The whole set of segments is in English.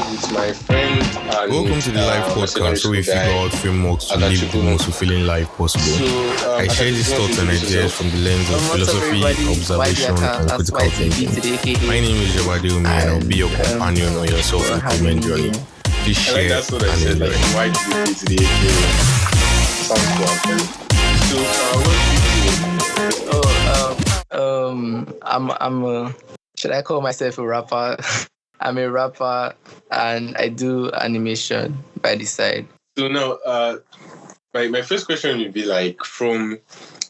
live with my friend and Welcome to the live podcast where we figure out frameworks to live the most fulfilling life possible. I share these thoughts and ideas from the lens of philosophy, observation, and critical thinking. My name is Jabade Umi and I'll be your companion on your self-improvement journey. Please share that's what I and said, enjoy. like, why did you to the AK? Sounds cool. So, should I call myself a rapper? I'm a rapper and I do animation by the side. So now, my first question would be like, from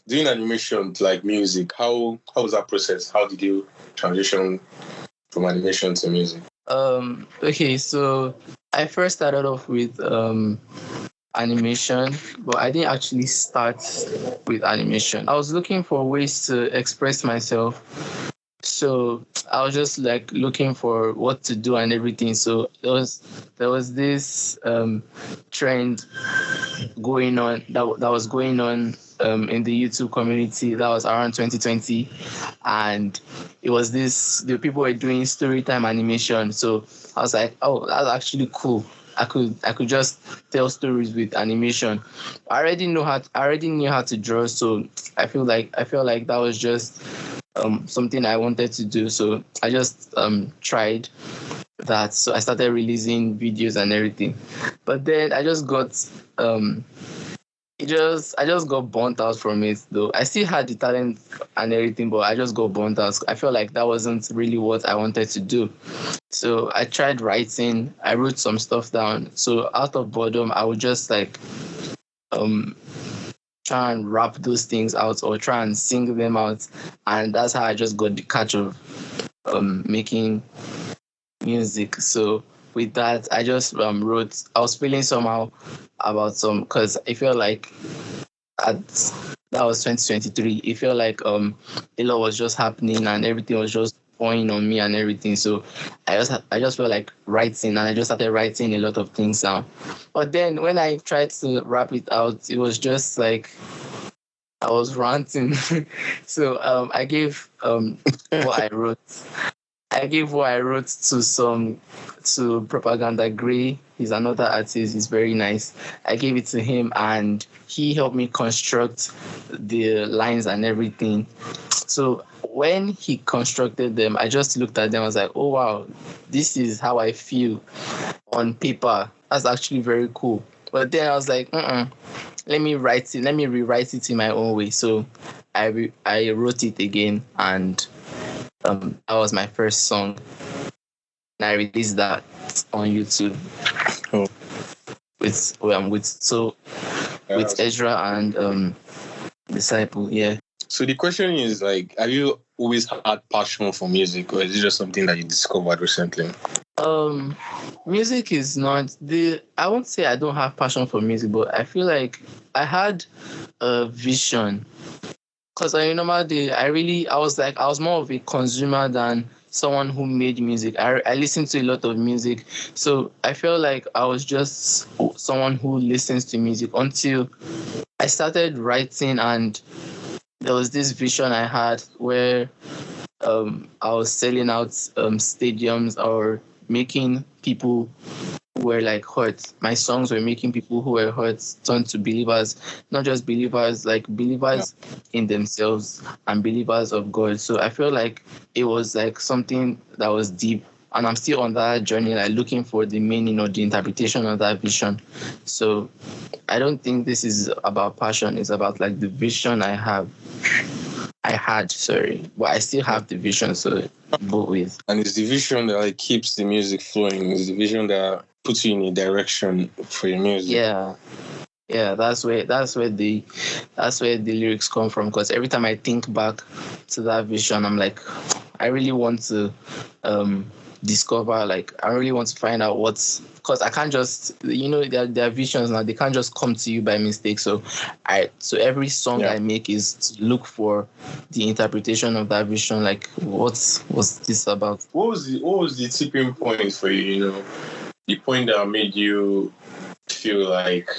doing animation to like music, how was that process? How did you transition from animation to music? Okay, so I first started off with animation, but I didn't actually start with animation. I was looking for ways to express myself. So I was just like looking for what to do and everything. So there was this trend going on that was going on in the YouTube community. That was around 2020, and it was the people were doing storytime animation. So I was like, oh, that's actually cool. I could just tell stories with animation. I already knew how to draw, so I feel like that was just something I wanted to do. So I just tried that. So I started releasing videos and everything. But then I just got I just got burnt out from it though. I still had the talent and everything, but I just got burnt out. I felt like that wasn't really what I wanted to do. So I tried writing. I wrote some stuff down. So out of boredom, I would just like try and rap those things out or try and sing them out. And that's how I just got the catch of making music. So with that, I just wrote. I was feeling somehow about because I felt like that was 2023. It felt like a lot was just happening and everything was just pouring on me and everything. So I just felt like writing, and I just started writing a lot of things down. But then when I tried to rap it out, it was just like I was ranting. So I gave what I wrote. I gave what I wrote to Propaganda Gray. He's another artist. He's very nice. I gave it to him, and he helped me construct the lines and everything. So when he constructed them, I just looked at them. I was like, oh wow, this is how I feel on paper. That's actually very cool. But then I was like, let me write it. Let me rewrite it in my own way. So I wrote it again, and that was my first song. And I released that on YouTube with Ezra and Disciple. Yeah. So the question is like, have you always had passion for music, or is it just something that you discovered recently? Music is not I won't say I don't have passion for music, but I feel like I had a vision. Because in a normal day, I was more of a consumer than someone who made music. I listened to a lot of music. So I felt like I was just someone who listens to music until I started writing, and there was this vision I had where I was selling out stadiums or making people who were like hurt. My songs were making people who were hurt turn to believers, not just believers, like believers in themselves and believers of God. So I feel like it was like something that was deep, and I'm still on that journey, like looking for the meaning or the interpretation of that vision. So I don't think this is about passion. It's about like the vision I had, but I still have the vision. So both ways. And it's the vision that like keeps the music flowing. It's the vision that puts you in a direction for your music. Yeah, that's where the lyrics come from. Because every time I think back to that vision, I'm like, I really want to discover, like I really want to find out because I can't just, their visions now, they can't just come to you by mistake. So every song I make is to look for the interpretation of that vision, like what's this about? What was the tipping point for you, the point that made you feel like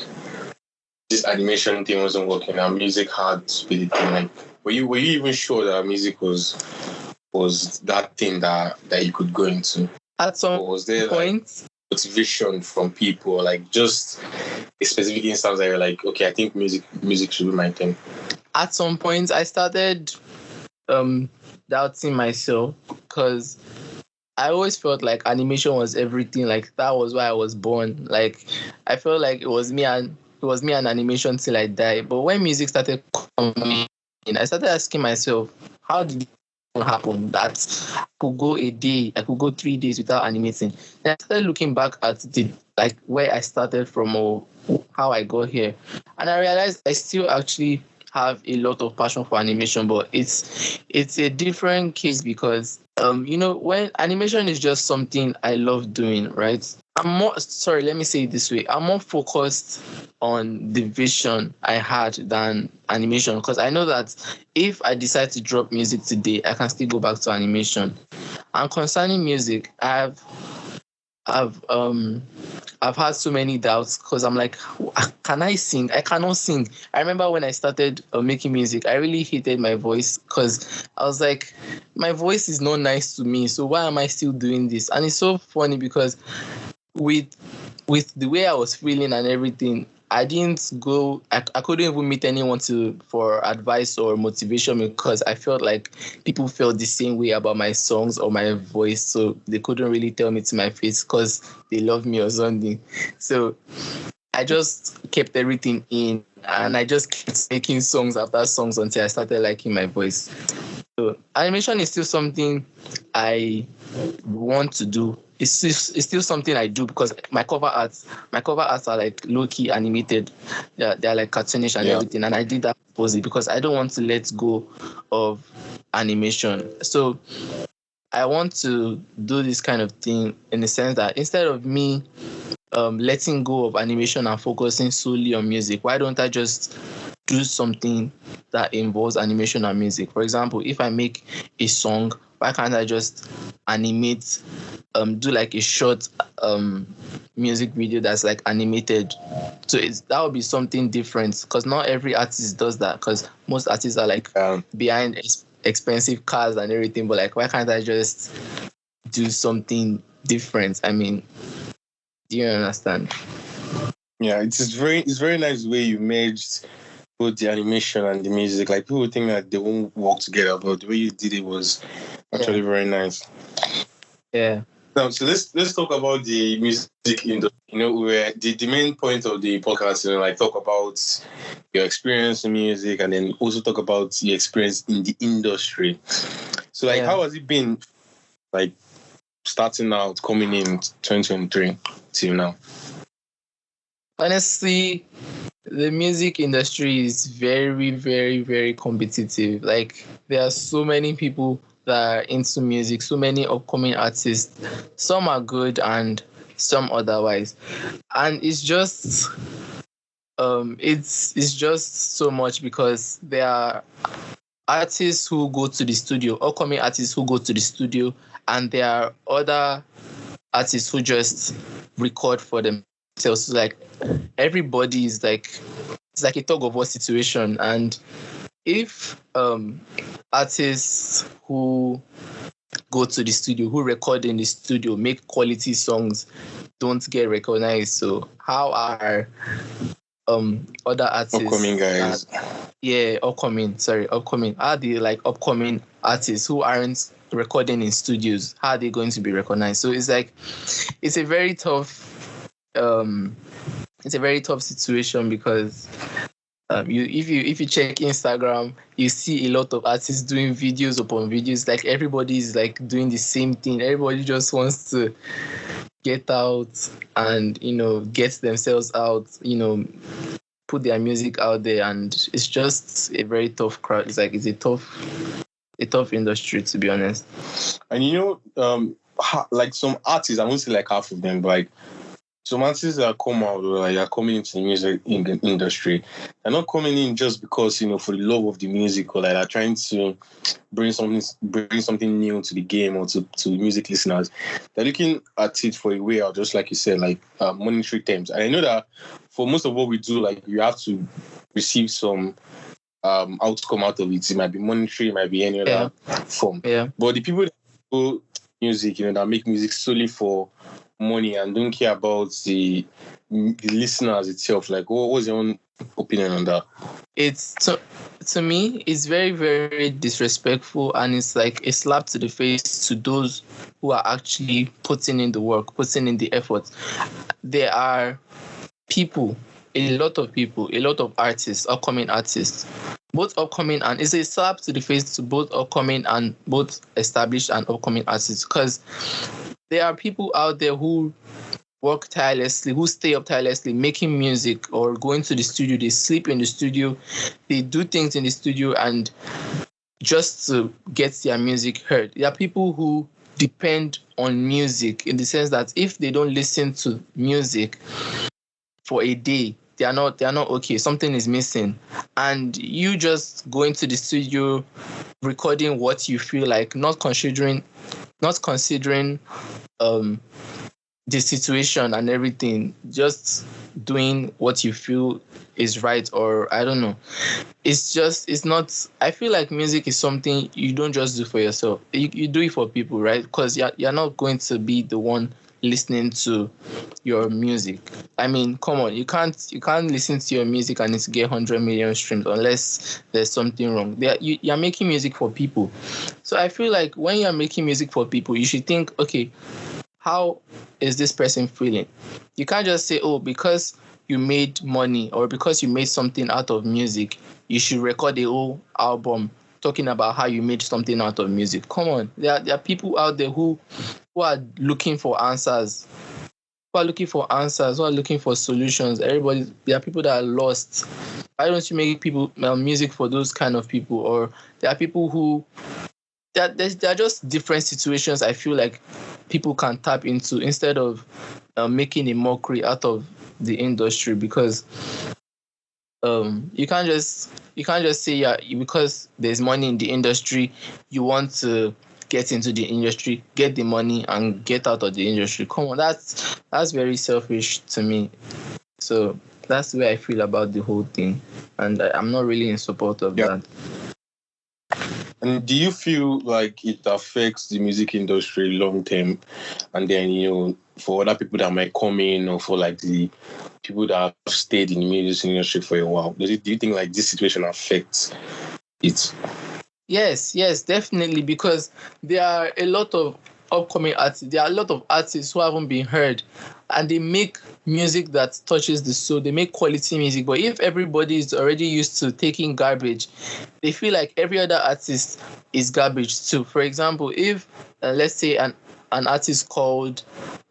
this animation thing wasn't working and music had to be the thing? Like, were you even sure that music was that thing that you could go into? At some point, motivation from people, like just a specific instance that you're like, okay, I think music should be my thing? At some point, I started doubting myself because I always felt like animation was everything. Like that was why I was born. Like I felt like it was me and animation till I die. But when music started coming in, I started asking myself, how did it happen that I could go a day, I could go 3 days without animating? And I started looking back at the like where I started from or how I got here, and I realized I still actually have a lot of passion for animation, but it's a different case because when animation is just something I love doing, right? Let me say it this way. I'm more focused on the vision I had than animation because I know that if I decide to drop music today, I can still go back to animation. And concerning music, I've had so many doubts because I'm like, can I sing? I cannot sing. I remember when I started making music, I really hated my voice because I was like, my voice is not nice to me. So why am I still doing this? And it's so funny because with the way I was feeling and everything, I couldn't even meet anyone for advice or motivation because I felt like people felt the same way about my songs or my voice, so they couldn't really tell me to my face because they love me or something. So I just kept everything in and I just kept making songs after songs until I started liking my voice. So animation is still something I want to do. It's still something I do because my cover arts are like low-key animated. They're like cartoonish and everything. And I did that purposely because I don't want to let go of animation. So I want to do this kind of thing in the sense that instead of me letting go of animation and focusing solely on music, why don't I just do something that involves animation and music? For example, if I make a song, why can't I just animate, do like a short music video that's like animated? So that would be something different because not every artist does that because most artists are like behind expensive cars and everything. But like, why can't I just do something different? I mean, do you understand? Yeah, it's very nice the way you merged both the animation and the music. Like people think that they won't work together, but the way you did it was actually very nice. Yeah. Now, so let's talk about the music industry. Where the main point of the podcast, like talk about your experience in music and then also talk about the experience in the industry. So like, how has it been, like starting out, coming in 2023 till now? Honestly, the music industry is very, very, very competitive. Like there are so many people that are into music, so many upcoming artists. Some are good and some otherwise. And it's just it's just so much because there are artists who go to the studio, upcoming artists who go to the studio, and there are other artists who just record for themselves. So like everybody is like, it's like a tug of war situation. And if artists who go to the studio, who record in the studio, make quality songs, don't get recognized, so how are other artists, upcoming guys, upcoming, are the like upcoming artists who aren't recording in studios, how are they going to be recognized? So it's like it's a very tough situation because if you check Instagram, you see a lot of artists doing videos upon videos. Like everybody is like doing the same thing. Everybody just wants to get out and get themselves out, put their music out there, and it's just a very tough crowd. It's like it's a tough industry, to be honest. And like some artists, I won't say like half of them, but like some artists that come out, like are coming into the music industry, they're not coming in just because for the love of the music, or like they're trying to bring something new to the game or to music listeners. They're looking at it for a way out, just like you said, like monetary terms. And I know that for most of what we do, like you have to receive some outcome out of it. It might be monetary, it might be any other form. Yeah. But the people that do music, that make music solely for money and don't care about the listeners itself. Like, what was your own opinion on that? It's to me, it's very, very disrespectful, and it's like a slap to the face to those who are actually putting in the work, putting in the effort. There are people, a lot of artists, upcoming artists, both upcoming, and it's a slap to the face to both upcoming and both established and upcoming artists, because there are people out there who work tirelessly, who stay up tirelessly making music or going to the studio. They sleep in the studio, they do things in the studio, and just to get their music heard. There are people who depend on music in the sense that if they don't listen to music for a day, they are not okay. Something is missing. And you just going to the studio, recording what you feel like, not considering the situation and everything, just doing what you feel is right, or I don't know. It's not, I feel like music is something you don't just do for yourself. You do it for people, right? Because you're not going to be the one listening to your music. I mean, come on, you can't listen to your music and it's get 100 million streams unless there's something wrong. You're making music for people. So I feel like when you're making music for people, you should think, okay, how is this person feeling? You can't just say, oh, because you made money or because you made something out of music, you should record a whole album talking about how you made something out of music. Come on. There are people out there who are looking for answers, who are looking for solutions. There are people that are lost. Why don't you make music for those kind of people? Or there are people who, there are just different situations I feel like people can tap into instead of making a mockery out of the industry, because you can't just say because there's money in the industry, you want to get into the industry, get the money and get out of the industry. Come on, that's very selfish to me. So that's the way I feel about the whole thing, and I'm not really in support of that. And do you feel like it affects the music industry long term? And then, for other people that might come in, or for like the people that have stayed in the music industry for a while, do you think like this situation affects it? Yes, definitely, because there are a lot of upcoming artists. There are a lot of artists who haven't been heard, and they make music that touches the soul. They make quality music. But if everybody is already used to taking garbage, they feel like every other artist is garbage too. For example, if let's say an artist called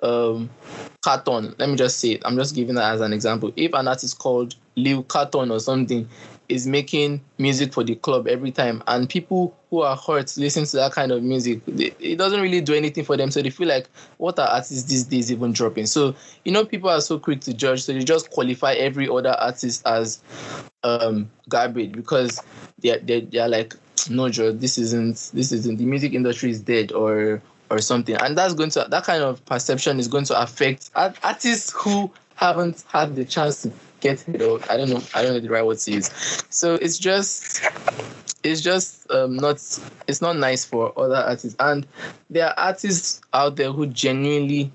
Carton, let me just say it, I'm just giving that as an example. If an artist called Lil Carton or something is making music for the club every time, and people who are hurt listen to that kind of music, it doesn't really do anything for them. So they feel like, what are artists these days even dropping? So, people are so quick to judge. So they just qualify every other artist as garbage, because they're like, no, Joe, this isn't, the music industry is dead or something. And that kind of perception is going to affect artists who haven't had the chance to get it, or I don't know the right word to use. So it's not nice for other artists. And there are artists out there who genuinely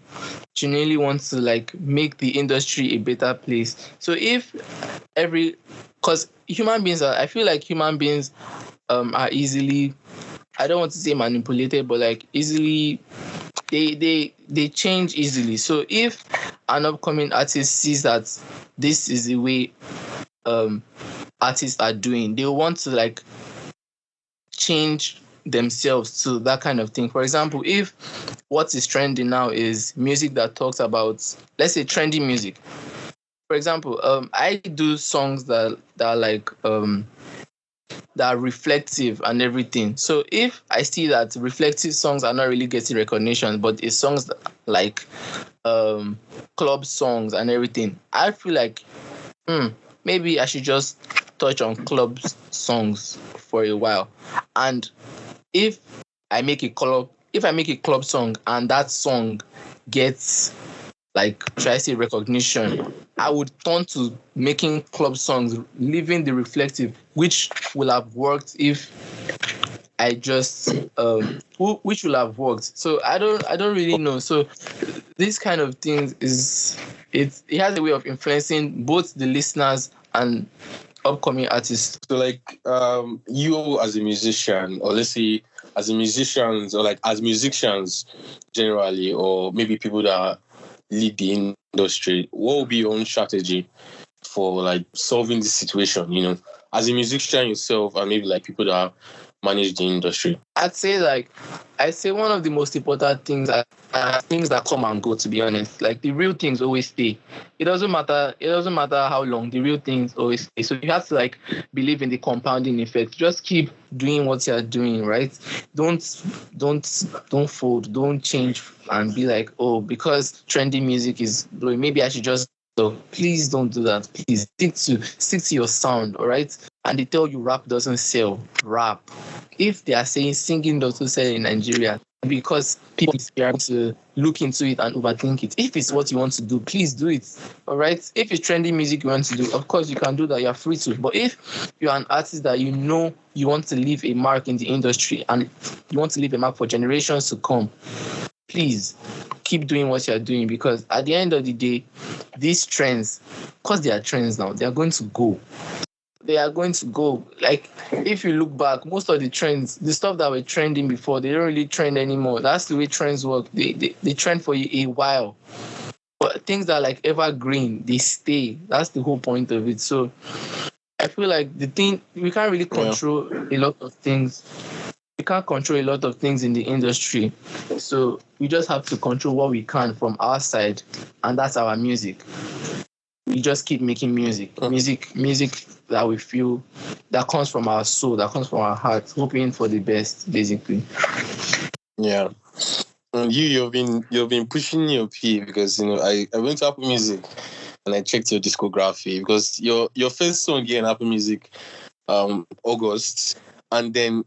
want to like make the industry a better place. So because human beings I feel like human beings are easily, I don't want to say manipulated, but like easily, they change easily. So if an upcoming artist sees that this is the way artists are doing, they want to like change themselves to that kind of thing. For example, if what is trending now is music that talks about, let's say, trendy music. For example, I do songs that are like that are reflective and everything. So if I see that reflective songs are not really getting recognition, but it's songs that, like club songs and everything, I feel like maybe I should just touch on club songs for a while. And if I make a club song and that song gets, like, should I say, recognition, I would turn to making club songs, leaving the reflective, which will have worked if I just which will have worked. So I don't really know. So this kind of things it has a way of influencing both the listeners and upcoming artists. So like you as a musician, or let's say as a musicians, or like as musicians generally, or maybe people that lead the industry, what would be your own strategy for like solving this situation, as a musician yourself, and maybe like people that manage the industry? I'd say one of the most important things are things that come and go, to be honest. Like the real things always stay. It doesn't matter how long, the real things always stay. So you have to like believe in the compounding effect. Just keep doing what you're doing, right? Don't fold, don't change and be like, oh, because trendy music is blowing, maybe I should just. So please don't do that. Please stick to your sound, all right? And they tell you rap doesn't sell. Rap. If they are saying singing doesn't sell in Nigeria, because people are to look into it and overthink it. If it's what you want to do, please do it. All right? If it's trendy music you want to do, of course you can do that. You're free to. But if you're an artist that you know you want to leave a mark in the industry and you want to leave a mark for generations to come, please keep doing what you're doing, because at the end of the day, these trends, because they are trends now, they are going to go. They are going to go. Like, if you look back, most of the trends, the stuff that were trending before, they don't really trend anymore. That's the way trends work. They trend for a while. But things that are like evergreen, they stay. That's the whole point of it. So I feel like we can't really control a lot of things. We can't control a lot of things in the industry. So we just have to control what we can from our side, and that's our music. We just keep making music that we feel, that comes from our soul, that comes from our heart, hoping for the best, basically. Yeah. And you've been pushing your P, because I went to Apple Music and I checked your discography, because your first song here in Apple Music, August, and then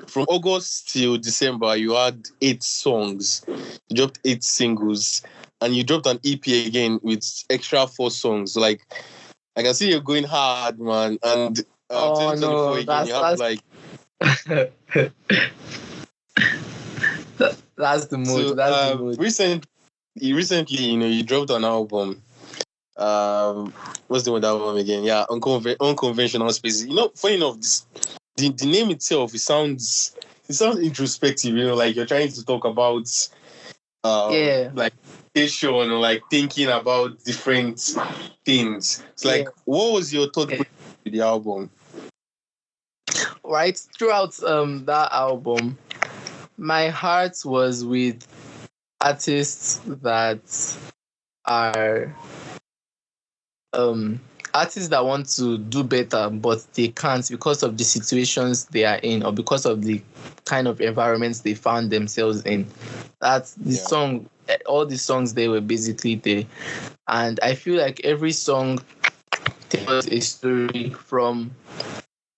from August till December, you had 8 songs. You dropped 8 singles, and you dropped an EP again with extra 4 songs. Like, I can see you're going hard, man. And 2024 again, you have like. That's the mood. So, that's the mood. Recently, you dropped an album. What's the name of that album again? Yeah, Unconventional Spaces. Funny enough, the name itself, it sounds introspective. Like you're trying to talk about, like patient, or like thinking about different things. It's like, what was your thought with the album? Right, throughout that album, my heart was with artists that are artists that want to do better, but they can't because of the situations they are in, or because of the kind of environments they found themselves in. That's the song. All the songs, they were basically there. And I feel like every song tells a story. From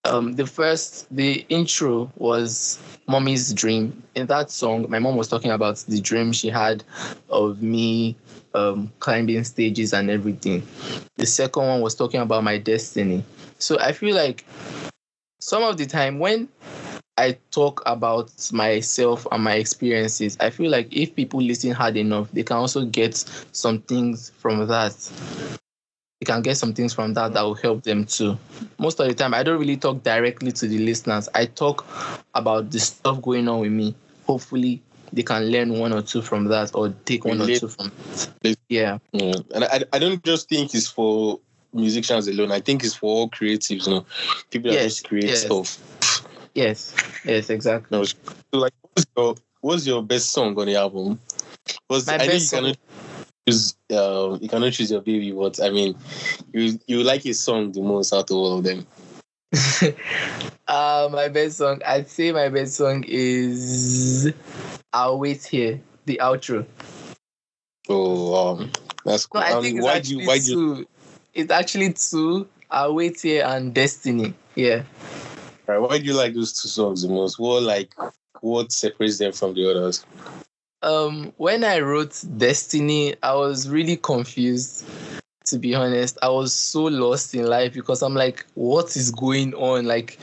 the intro was Mommy's Dream. In that song, my mom was talking about the dream she had of me climbing stages and everything. The second one was talking about my destiny. So I feel like some of the time when I talk about myself and my experiences, I feel like if people listen hard enough, they can also get some things from that. They can get some things from that will help them too. Most of the time, I don't really talk directly to the listeners. I talk about the stuff going on with me. Hopefully, they can learn one or two from that, or take one or two from that. Yeah. And I don't just think it's for musicians alone. I think it's for all creatives, people that just create stuff. Yes, exactly. So, like, what's your best song on the album? You cannot choose your baby, but I mean, you like his song the most out of all of them. My best song, I'd say my best song is I'll Wait Here, the outro. Oh, that's cool. No, I think it's actually two, I'll Wait Here and Destiny. Yeah. Right. Why do you like those 2 songs the most? What separates them from the others? When I wrote Destiny, I was really confused, to be honest. I was so lost in life, because I'm like, what is going on? Like,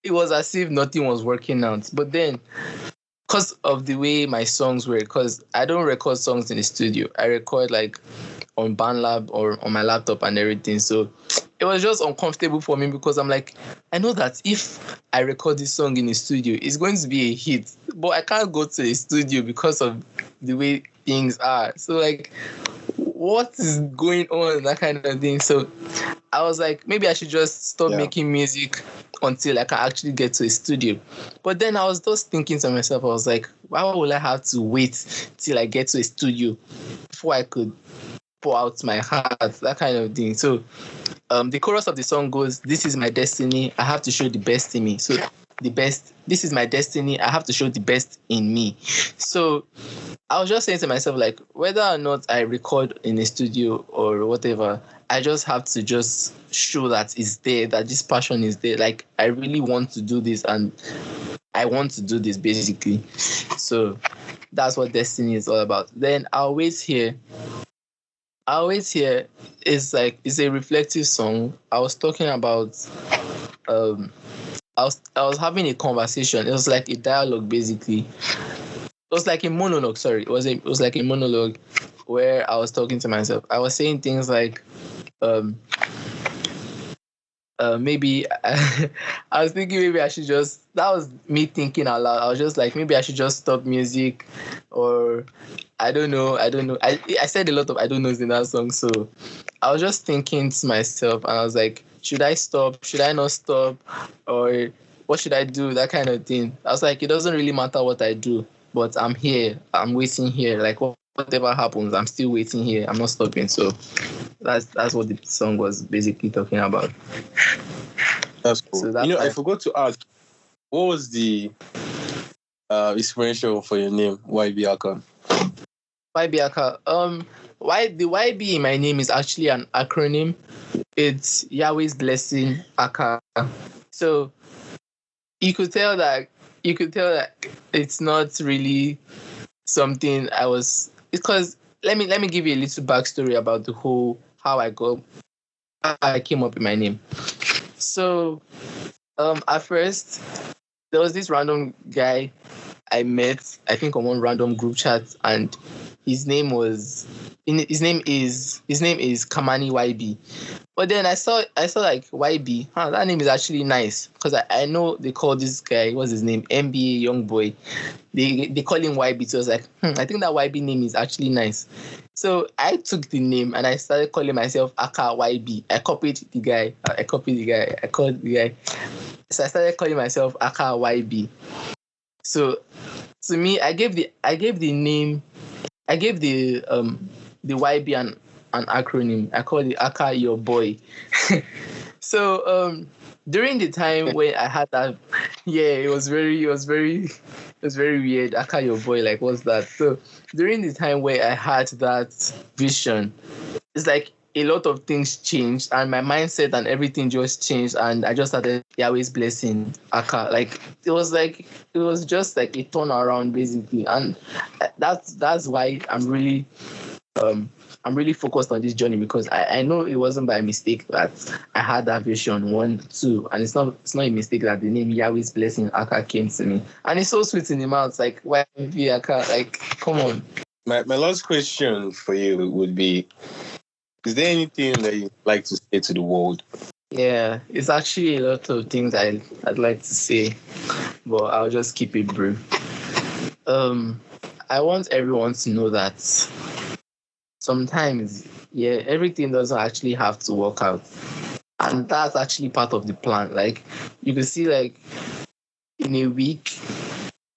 it was as if nothing was working out. But then, because of the way my songs were, because I don't record songs in the studio, I record like on BandLab or on my laptop and everything. So it was just uncomfortable for me because I'm like, I know that if I record this song in the studio, it's going to be a hit, but I can't go to the studio because of the way things are. So like, what is going on? That kind of thing. So I was like, maybe I should just stop making music until I can actually get to a studio. But then I was just thinking to myself, I was like, why will I have to wait till I get to a studio before I could pour out my heart, that kind of thing. So the chorus of the song goes, "This is my destiny, I have to show the best in me." So this is my destiny, I have to show the best in me. So I was just saying to myself, like, whether or not I record in a studio or whatever, I just have to just show that it's there, that this passion is there. Like, I really want to do this and I want to do this, basically. So that's what destiny is all about. Then I'll wait here is like, it's a reflective song. I was talking about I was having a conversation. It was like a dialogue, basically. It was like a monologue, sorry. It was like a monologue where I was talking to myself. I was saying things like maybe I was thinking maybe I should just, that was me thinking out loud. I was just like, maybe I should just stop music, or I don't know. I said a lot of I don't knows in that song. So I was just thinking to myself and I was like, should I stop? Should I not stop? Or what should I do? That kind of thing. I was like, it doesn't really matter what I do, but I'm here. I'm waiting here. Like whatever happens, I'm still waiting here. I'm not stopping. So that's what the song was basically talking about. That's cool. So I forgot to ask, what was the inspiration for your name, YB Aka? YB Aka. The YB in my name is actually an acronym. It's Yahweh's Blessing Aka. So you could tell that it's not really something I was, because let me give you a little backstory about the whole how I came up with my name. So at first there was this random guy I met, I think on one random group chat, and his name is Kamani YB. But then I saw like YB, that name is actually nice, because I know they call this guy, what's his name, NBA young boy. They call him YB. So I was like, I think that YB name is actually nice. So I took the name and I started calling myself Aka YB. I copied the guy. I called the guy. So I started calling myself Aka YB. So to me, I gave the YB an acronym. I called it Aka Your Boy. So during the time when I had that, it was very weird. Aka Your Boy, like, what's that? So during the time where I had that vision, it's like a lot of things changed and my mindset and everything just changed, and I just started Yahweh's Blessing Aka. Like it was just like a turnaround, basically, and that's why I'm really focused on this journey, because I know it wasn't by mistake that I had that vision 1, 2, and it's not a mistake that the name Yahweh's Blessing Aka came to me, and it's so sweet in the mouth. Like, why be Aka? Like, come on. My last question for you would be, is there anything that you'd like to say to the world? Yeah, it's actually a lot of things I'd like to say, but I'll just keep it brief. I want everyone to know that sometimes, everything doesn't actually have to work out. And that's actually part of the plan. Like, you can see, like, in a week,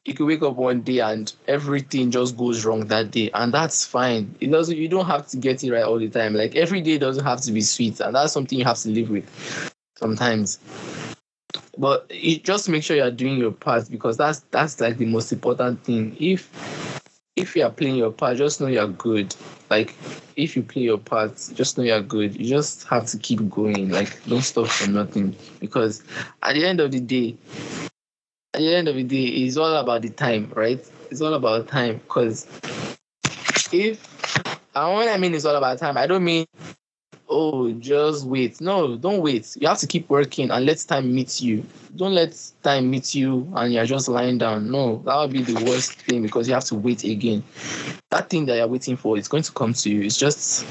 you could wake up one day and everything just goes wrong that day, and that's fine. You don't have to get it right all the time. Like, every day doesn't have to be sweet, and that's something you have to live with sometimes. But you just make sure you're doing your part, because that's like the most important thing. If you are playing your part, just know you're good. Like, if you play your part, just know you're good. You just have to keep going. Like, don't stop for nothing, because at the end of the day, it's all about the time, right? It's all about time, because when I mean it's all about time, I don't mean, oh, just wait. No, don't wait. You have to keep working and let time meet you. Don't let time meet you and you're just lying down. No, that would be the worst thing because you have to wait again. That thing that you're waiting for is going to come to you. It's just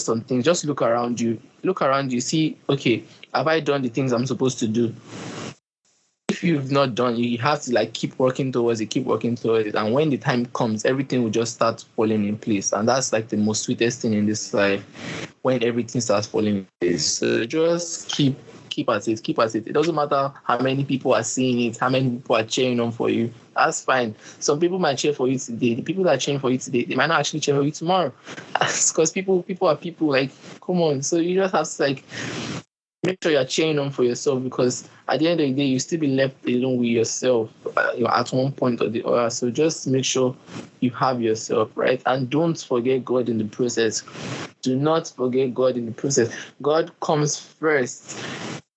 something. Just look around you. Look around you. See, okay, have I done the things I'm supposed to do? If you've not done, you have to keep working towards it, and when the time comes, everything will just start falling in place. And that's the most sweetest thing in this life, when everything starts falling in place. So just keep at it. It doesn't matter how many people are seeing it, how many people are cheering on for you. That's fine. Some people might cheer for you today. The people that are cheering for you today, they might not actually cheer for you tomorrow. Because people are people. Come on. So you just have to make sure you're cheering on for yourself, because at the end of the day, you still be left alone with yourself at one point or the other. So just make sure you have yourself, right? And don't forget God in the process. Do not forget God in the process. God comes first.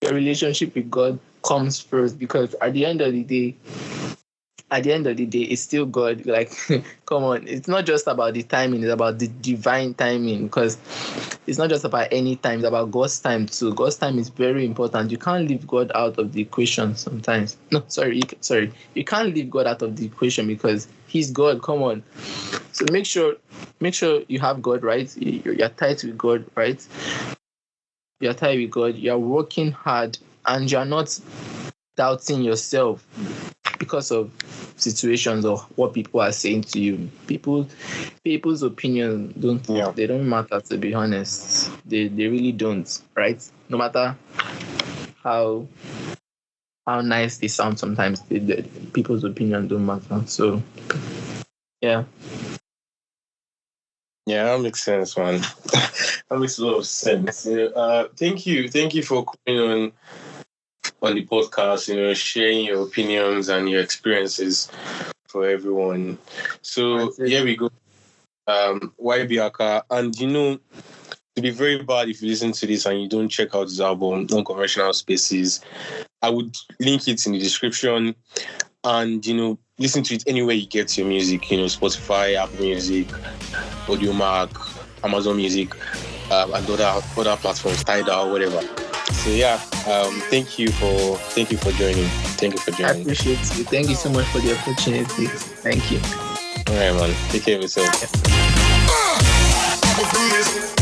Your relationship with God comes first, because at the end of the day, it's still God. Come on. It's not just about the timing. It's about the divine timing, because it's not just about any time. It's about God's time too. God's time is very important. You can't leave God out of the equation sometimes. No, sorry. You can't leave God out of the equation because He's God. Come on. So make sure you have God, right? You're tight with God, right? You're tight with God. You're working hard, and you're not doubting yourself because of situations or what people are saying to you. People's opinion they don't matter, to be honest. They really don't, right? No matter how nice they sound, sometimes people's opinion don't matter. So yeah. Yeah, that makes sense, man. That makes a lot of sense. Thank you for coming on the podcast, sharing your opinions and your experiences for everyone. So here we go. YBaka, and to be very bad if you listen to this and you don't check out his album, Unconventional Spaces, I would link it in the description, and listen to it anywhere you get your music, Spotify, Apple Music, Audiomack, Amazon Music, and other platforms, Tidal, whatever. So yeah, thank you for joining. I appreciate it. Thank you so much for the opportunity. Thank you. All right, man. Take care of yourself. Yeah.